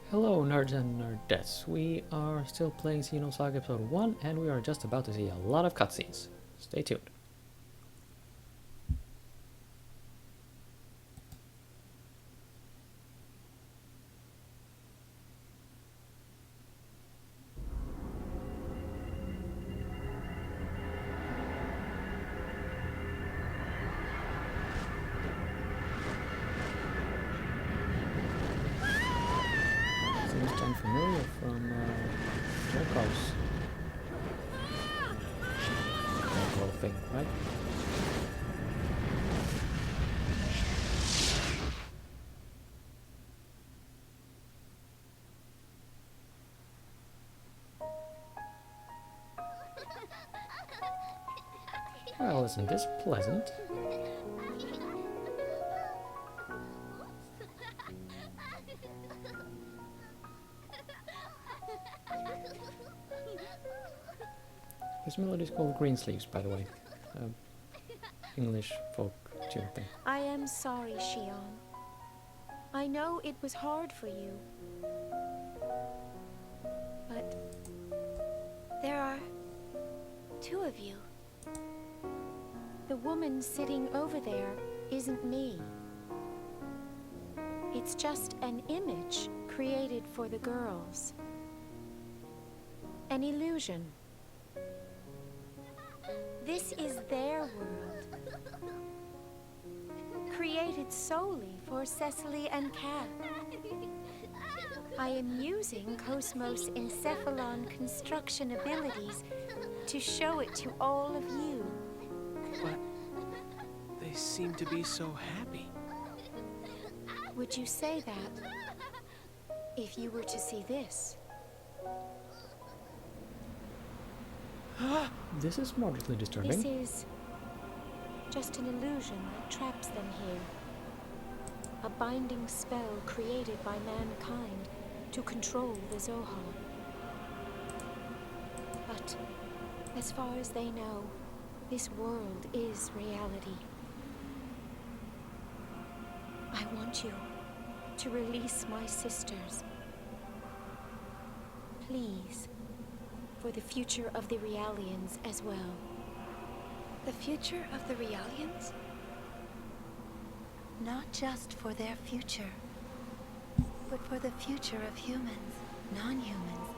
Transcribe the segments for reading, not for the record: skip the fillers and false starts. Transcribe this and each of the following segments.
Hello nerds and nerdettes, we are still playing Xenosaga episode 1 and we are just about to see a lot of cutscenes. Stay tuned. Seems unfamiliar from Chekhov's whole thing, right? Well, isn't this pleasant? This melody is called Greensleeves, by the way. English folk tune thing. I am sorry, Shion. I know it was hard for you. But there are two of you. The woman sitting over there isn't me. It's just an image created for the girls. An illusion. This is their world. Created solely for Cecily and Kat. I am using Cosmos' encephalon construction abilities to show it to all of you. But they seem to be so happy. Would you say that if you were to see this? This is moderately disturbing. This is just an illusion that traps them here. A binding spell created by mankind to control the Zohar. But as far as they know, this world is reality. I want you to release my sisters. Please. For the future of the Realians as well. The future of the Realians? Not just for their future, but for the future of humans, non-humans,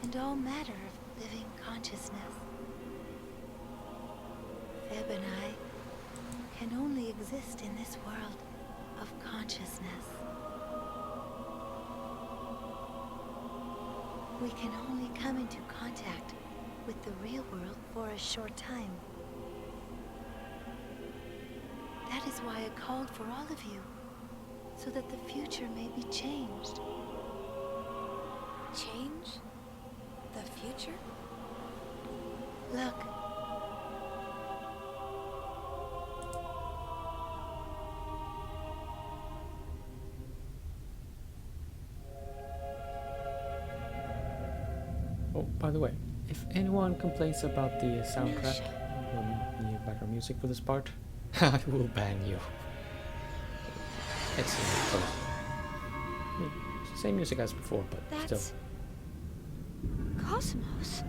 and all matter of living consciousness. Feb and I can only exist in this world of consciousness. We can only come into contact with the real world for a short time. That is why I called for all of you, so that the future may be changed. Change? The future? Look. Oh, by the way, if anyone complains about the soundtrack, the background music for this part, I will ban you. Excellent choice. Same music as before, but That's still. Cosmos.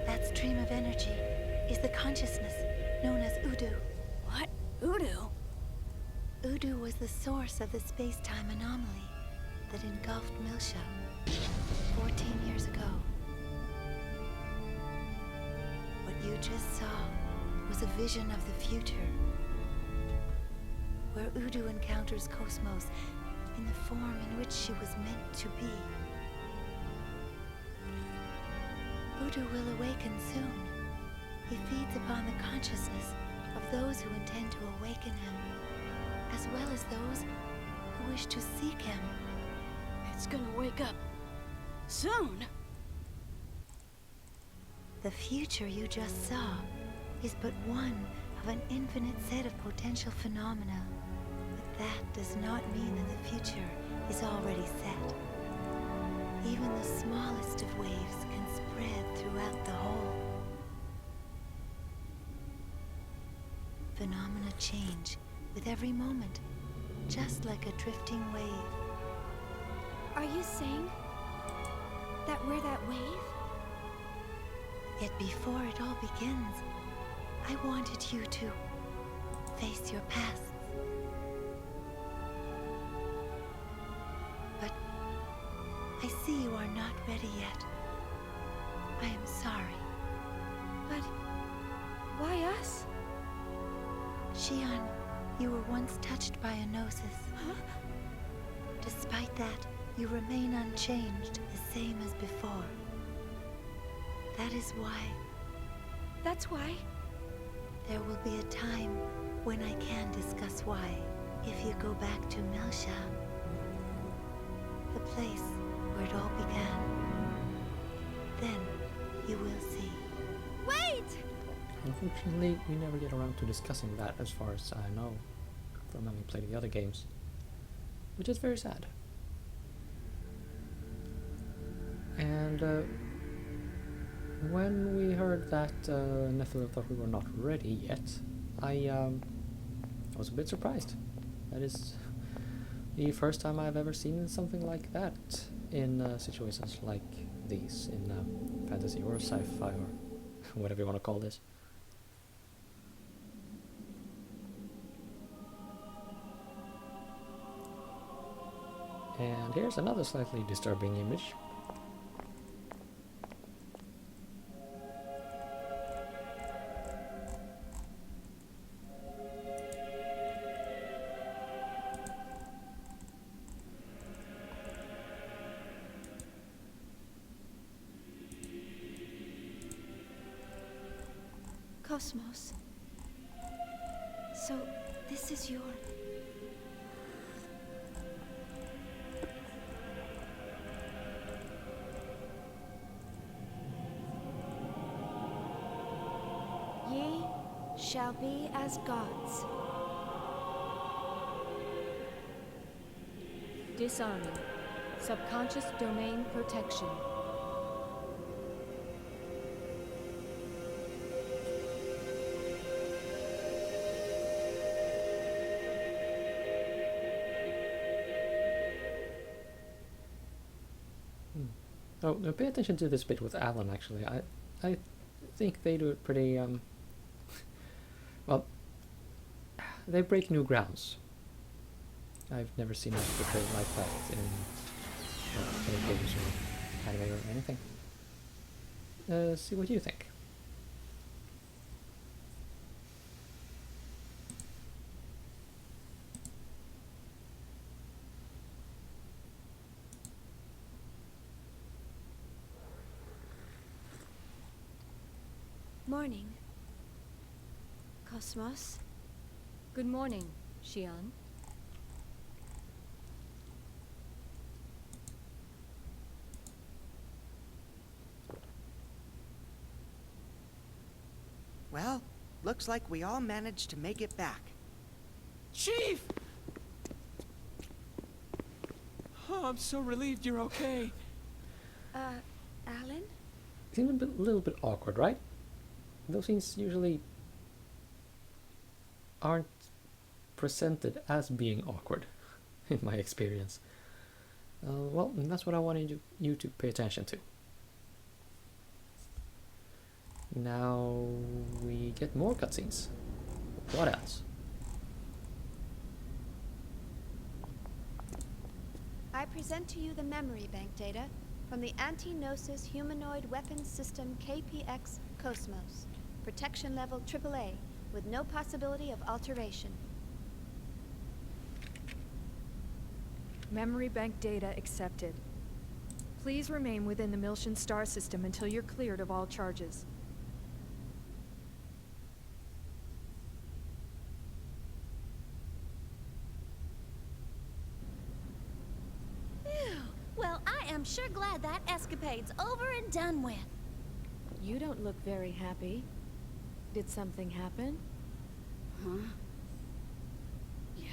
That stream of energy is the consciousness known as Udu. What? Voodoo? Udu was the source of the space-time anomaly that engulfed Milsha 14 years ago. What you just saw was a vision of the future, where Udu encounters Cosmos in the form in which she was meant to be. Udu will awaken soon. He feeds upon the consciousness of those who intend to awaken him, as well as those who wish to seek him. It's gonna wake up soon. The future you just saw is but one of an infinite set of potential phenomena. But that does not mean that the future is already set. Even the smallest of waves can spread throughout the whole. Phenomena change with every moment, just like a drifting wave. Are you saying that we're that wave? Yet before it all begins, I wanted you to face your past. But I see you are not ready yet. I am sorry. But why us? Xian, you were once touched by a gnosis. Huh? Despite that, you remain unchanged, the same as before. That is why That's why? there will be a time when I can discuss why. If you go back to Melsha, the place where it all began, then you will see. Wait! Unfortunately, we never get around to discussing that as far as I know from having played the other games, which is very sad. And when we heard that Nephilim thought we were not ready yet, I was a bit surprised. That is the first time I've ever seen something like that in situations like these, in fantasy or sci-fi or whatever you want to call this. And here's another slightly disturbing image. Cosmos. So, this is your... Ye shall be as gods. Disarming. Subconscious domain protection. Oh, pay attention to this bit with Alan, actually. I think they do it pretty, well, they break new grounds. I've never seen it portrayed like that in any games or anime or anything. See what you think. Morning. Cosmos. Good morning, Xian. Well, looks like we all managed to make it back. Chief! Oh, I'm so relieved you're okay. Alan? Seems a little bit awkward, right? Those scenes usually aren't presented as being awkward, in my experience. Well, that's what I wanted you to pay attention to. Now we get more cutscenes. What else? I present to you the memory bank data from the Anti-Gnosis Humanoid Weapons System KPX Cosmos. Protection level AAA, with no possibility of alteration. Memory bank data accepted. Please remain within the Miltian star system until you're cleared of all charges. I'm sure glad that escapade's over and done with. You don't look very happy. Did something happen? Huh? Yeah.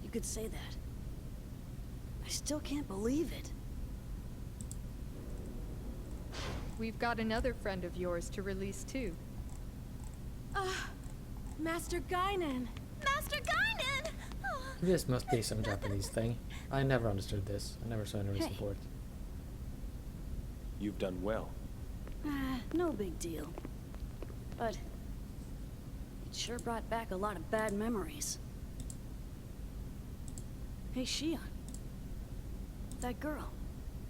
You could say that. I still can't believe it. We've got another friend of yours to release too. Master Guinan! Master Guinan! Oh. This must be some Japanese thing. I never understood this. I never saw any reason for it. You've done well. No big deal. But it sure brought back a lot of bad memories. Hey, Shion. That girl.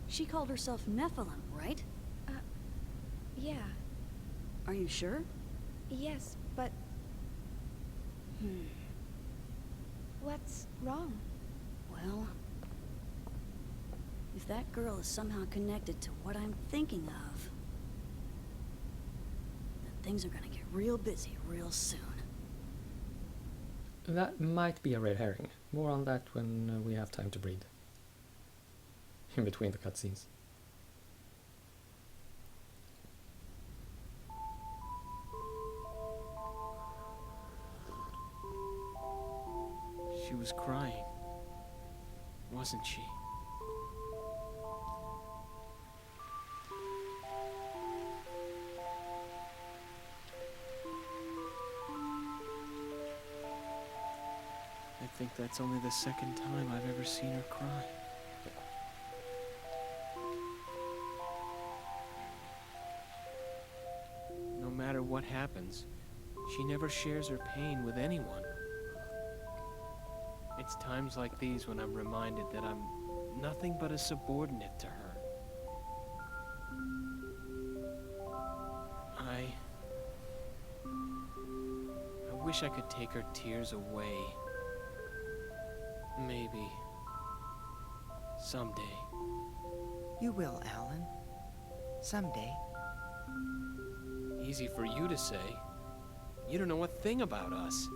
She called herself Nephilim, right? Yeah. Are you sure? Yes, but what's wrong? Well, if that girl is somehow connected to what I'm thinking of, then things are gonna get real busy real soon. That might be a red herring. More on that when we have time to breathe. In between the cutscenes. She was crying, wasn't she? I think that's only the second time I've ever seen her cry. No matter what happens, she never shares her pain with anyone. It's times like these when I'm reminded that I'm nothing but a subordinate to her. I wish I could take her tears away. Maybe. Someday. You will, Alan. Someday. Easy for you to say. You don't know a thing about us.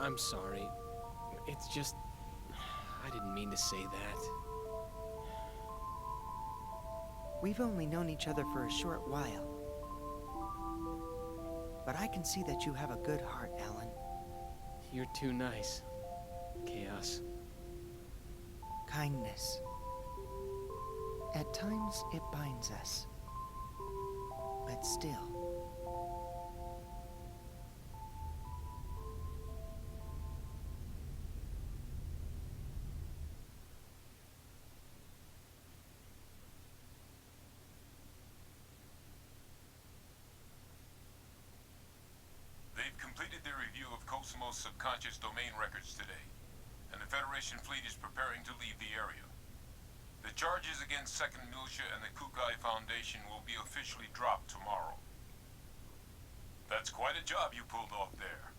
I'm sorry. It's just... I didn't mean to say that. We've only known each other for a short while. But I can see that you have a good heart, Alan. You're too nice. Chaos. Kindness. At times, it binds us. But still... They've completed their review of Cosmos' subconscious domain records today, and the Federation fleet is preparing to leave the area. The charges against 2nd Militia and the Kukai Foundation will be officially dropped tomorrow. That's quite a job you pulled off there.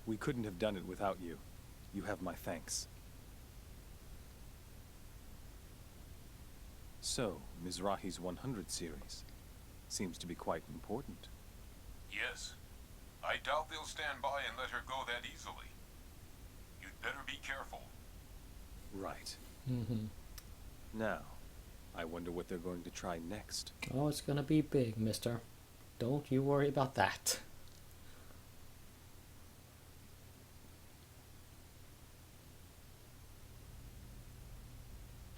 We couldn't have done it without you. You have my thanks. So, Mizrahi's 100 series seems to be quite important. Yes. I doubt they'll stand by and let her go that easily. You'd better be careful. Right. Mm-hmm. Now, I wonder what they're going to try next. Oh, it's gonna be big, mister. Don't you worry about that.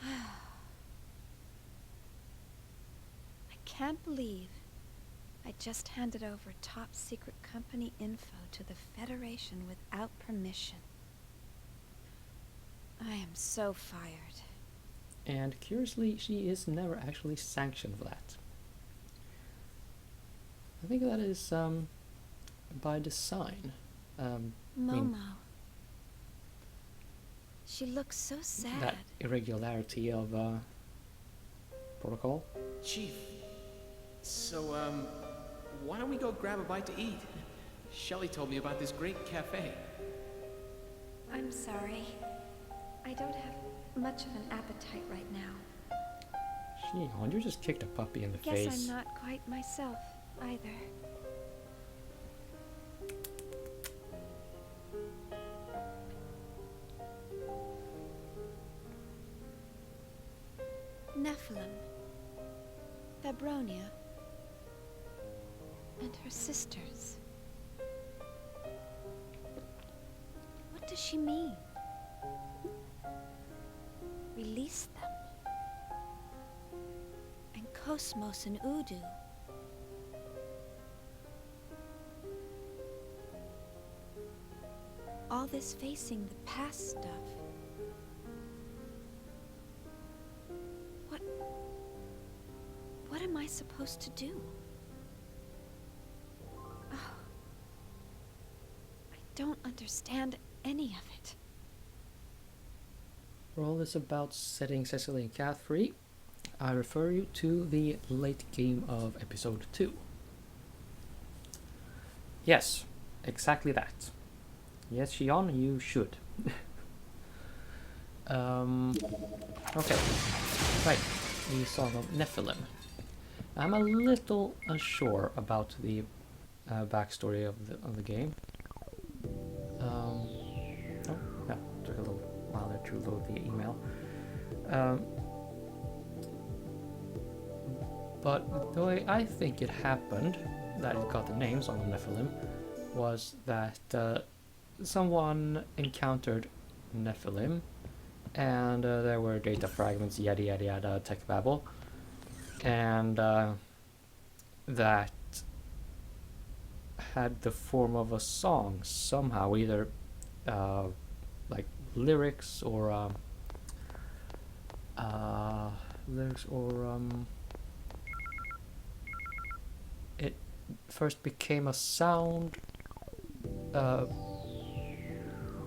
I can't believe I just handed over top secret company info to the Federation without permission. I am so fired. And curiously, she is never actually sanctioned for that. I think that is by design. Momo. She looks so sad. That irregularity of protocol. Chief. So, why don't we go grab a bite to eat? Shelly told me about this great cafe. I'm sorry. I don't have much of an appetite right now. Shion, you just kicked a puppy in the face. Guess I'm not quite myself either. Nephilim, Fabronia, and her sisters. What does she mean? Release them. And Cosmos and Udu. All this facing the past stuff. What am I supposed to do? Oh. I don't understand any of it. For all this about setting Cecily and Kath free, I refer you to the late game of episode 2. Yes, exactly that. Yes, Shion, you should. Okay, right, the Song of Nephilim. I'm a little unsure about the backstory of the game. Oh, yeah, took a little while there to load the email. But the way I think it happened, that it got the name Song of Nephilim, was that someone encountered Nephilim, and there were data fragments, yada yada yada, tech babble, and that had the form of a song somehow, either like lyrics or it first became a sound,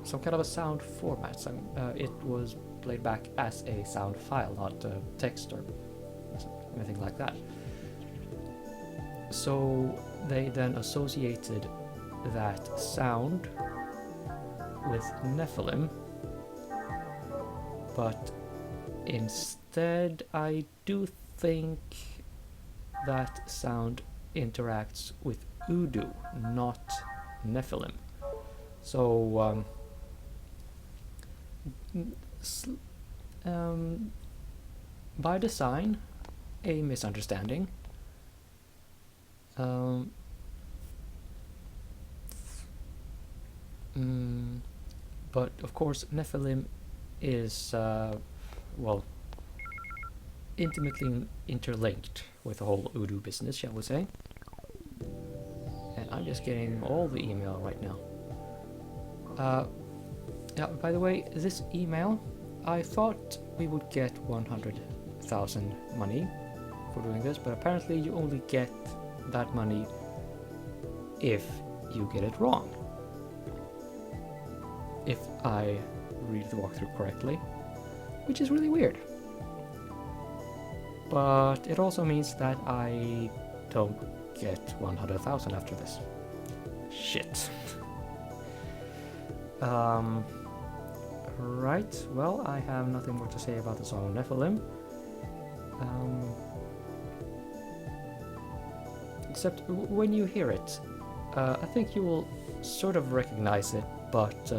some kind of a sound format. It was played back as a sound file, not text or anything like that. So they then associated that sound with Nephilim, but instead I do think that sound interacts with Udu, not Nephilim. So by design, a misunderstanding. But of course Nephilim is well, intimately interlinked with the whole Udu business, shall we say. And I'm just getting all the email right now. Yeah, by the way, this email, I thought we would get 100,000 money for doing this, but apparently you only get that money if you get it wrong. If I read the walkthrough correctly, which is really weird. But it also means that I don't get 100,000 after this. Shit. Right, well, I have nothing more to say about the Song of Nephilim. Except when you hear it, I think you will sort of recognize it, but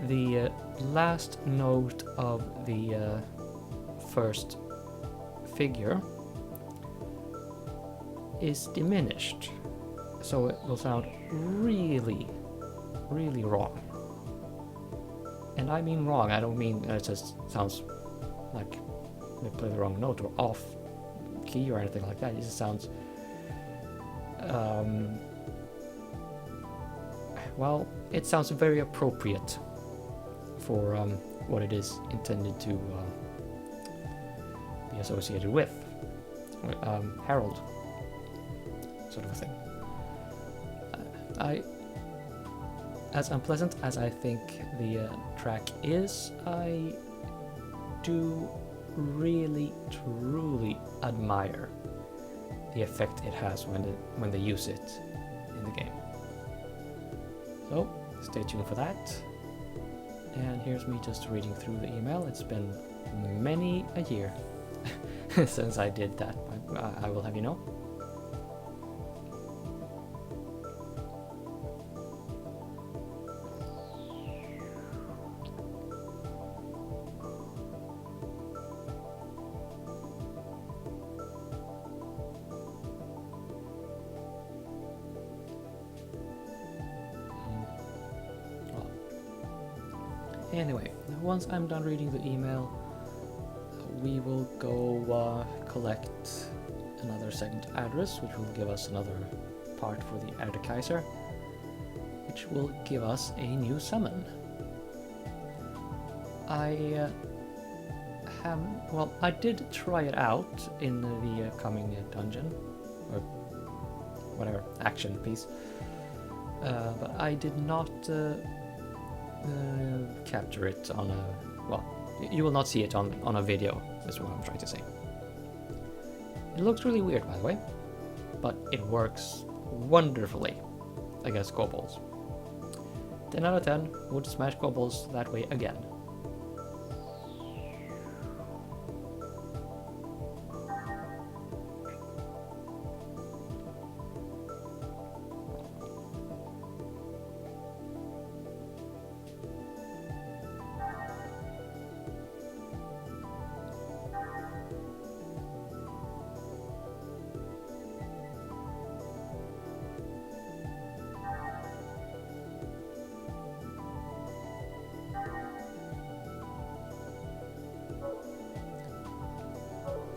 the last note of the first figure is diminished, so it will sound really, really wrong. And I mean wrong, I don't mean it just sounds like they play the wrong note or off key or anything like that. It just sounds well, it sounds very appropriate for what it is intended to be associated with. Herald, sort of a thing. As unpleasant as I think the track is, I do really, truly admire the effect it has when they use it in the game. So, stay tuned for that. And here's me just reading through the email. It's been many a year since I did that, I will have you know. Anyway, once I'm done reading the email, we will go collect another second address, which will give us another part for the Erdekaiser, which will give us a new summon. I did try it out in the coming dungeon, or whatever, action piece, but I did not capture it on a, well, you will not see it on a video, is what I'm trying to say. It looks really weird, by the way, but it works wonderfully against kobolds. 10 out of 10 would smash kobolds that way again.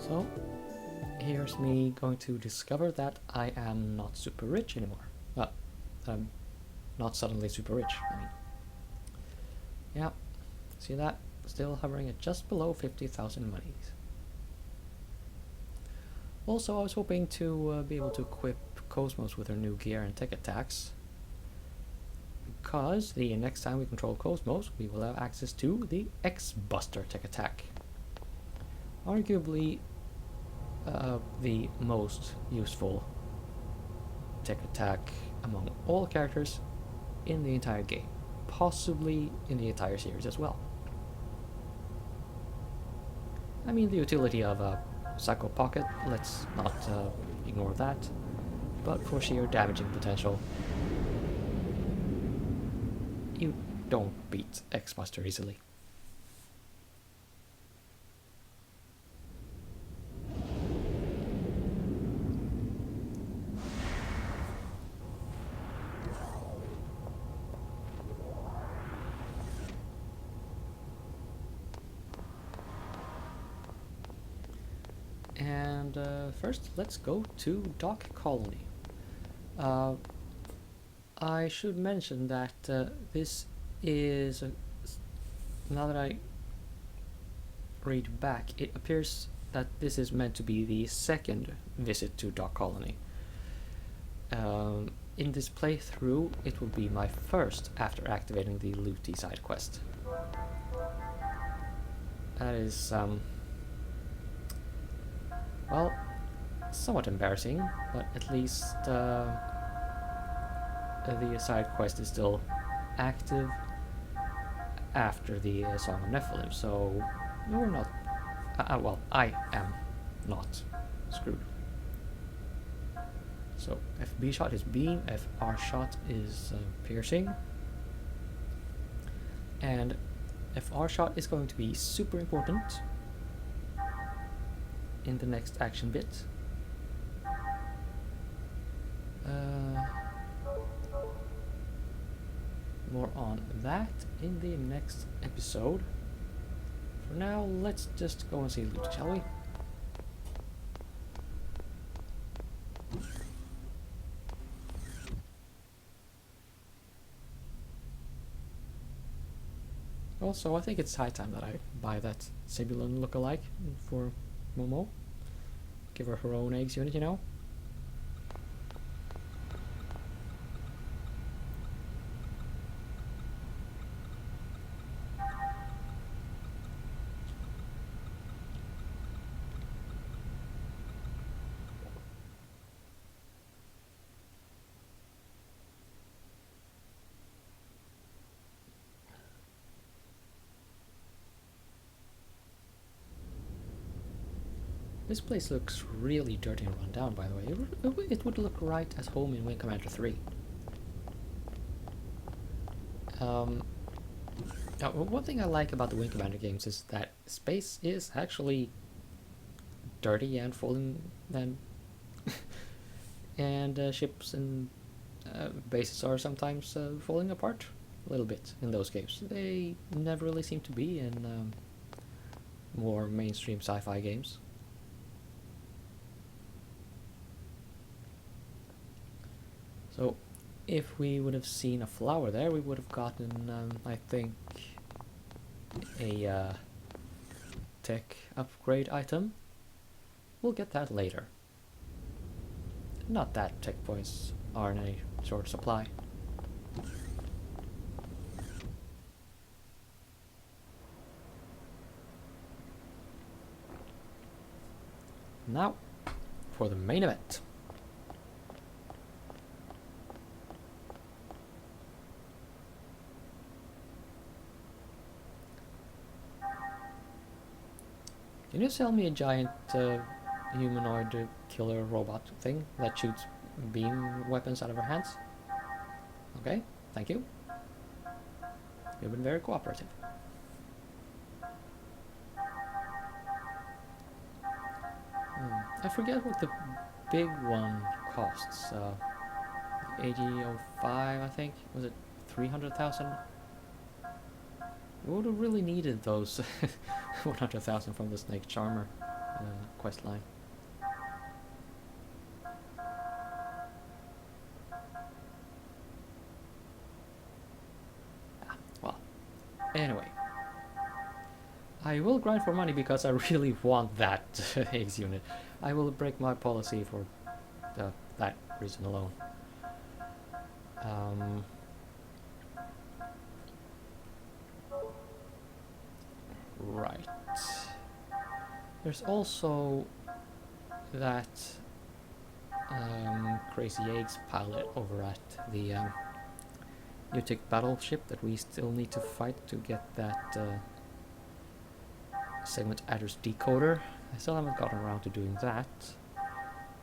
So, here's me going to discover that I am not super rich anymore. Well, I'm not suddenly super rich, I mean. Yeah, see that? Still hovering at just below 50,000 monies. Also, I was hoping to be able to equip Cosmos with her new gear and tech attacks, because the next time we control Cosmos, we will have access to the X-Buster tech attack. Arguably the most useful tech attack among all characters in the entire game, possibly in the entire series as well. I mean, the utility of a Psycho Pocket, let's not ignore that, but for sheer damaging potential, you don't beat X-Buster easily. And first, let's go to Dock Colony. I should mention that this is, now that I read back, it appears that this is meant to be the second visit to Dock Colony. In this playthrough, it will be my first after activating the Looty side quest. That is, well, somewhat embarrassing, but at least the side quest is still active after the Song of Nephilim, so we're not, well, I am not screwed. So FB shot is beam, FR shot is piercing, and FR shot is going to be super important in the next action bit. More on that in the next episode. For now, let's just go and see loot, shall we? Also, I think it's high time that I buy that Sibylline lookalike for Momo. Give her own eggs unit, you know? This place looks really dirty and run down, by the way. It would look right at home in Wing Commander 3. Now, one thing I like about the Wing Commander games is that space is actually dirty and falling, and ships and bases are sometimes falling apart. a little bit in those games. They never really seem to be in more mainstream sci-fi games. So if we would have seen a flower there, we would have gotten, I think, a tech upgrade item. We'll get that later. Not that tech points are in any short supply. Now, for the main event. Can you sell me a giant humanoid killer robot thing that shoots beam weapons out of her hands? Okay, thank you. You've been very cooperative. I forget what the big one costs. 8005, I think. Was it 300,000? We would have really needed those 100,000 from the Snake Charmer quest line. Well, anyway. I will grind for money because I really want that eggs unit. I will break my policy for that reason alone. Right. There's also that Crazy Eggs pilot over at the Utic battleship that we still need to fight to get that segment address decoder. I still haven't gotten around to doing that,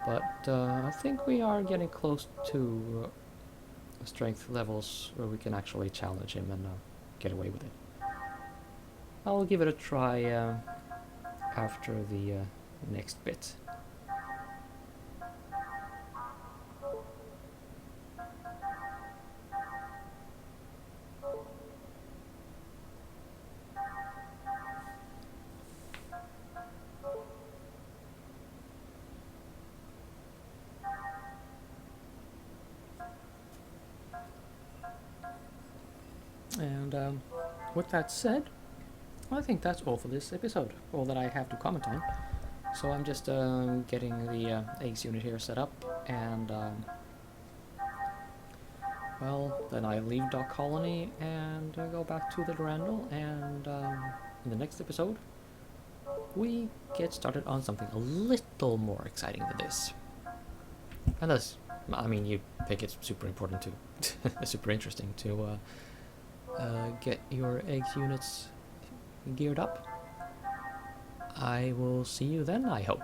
but I think we are getting close to strength levels where we can actually challenge him and get away with it. I'll give it a try after the next bit. And with that said, I think that's all for this episode, all that I have to comment on. So I'm just getting the eggs unit here set up, and well, then I leave Dock Colony and go back to the Durandal, and in the next episode we get started on something a little more exciting than this. Unless, I mean, you think it's super important to, super interesting to get your eggs units geared up. I will see you then, I hope.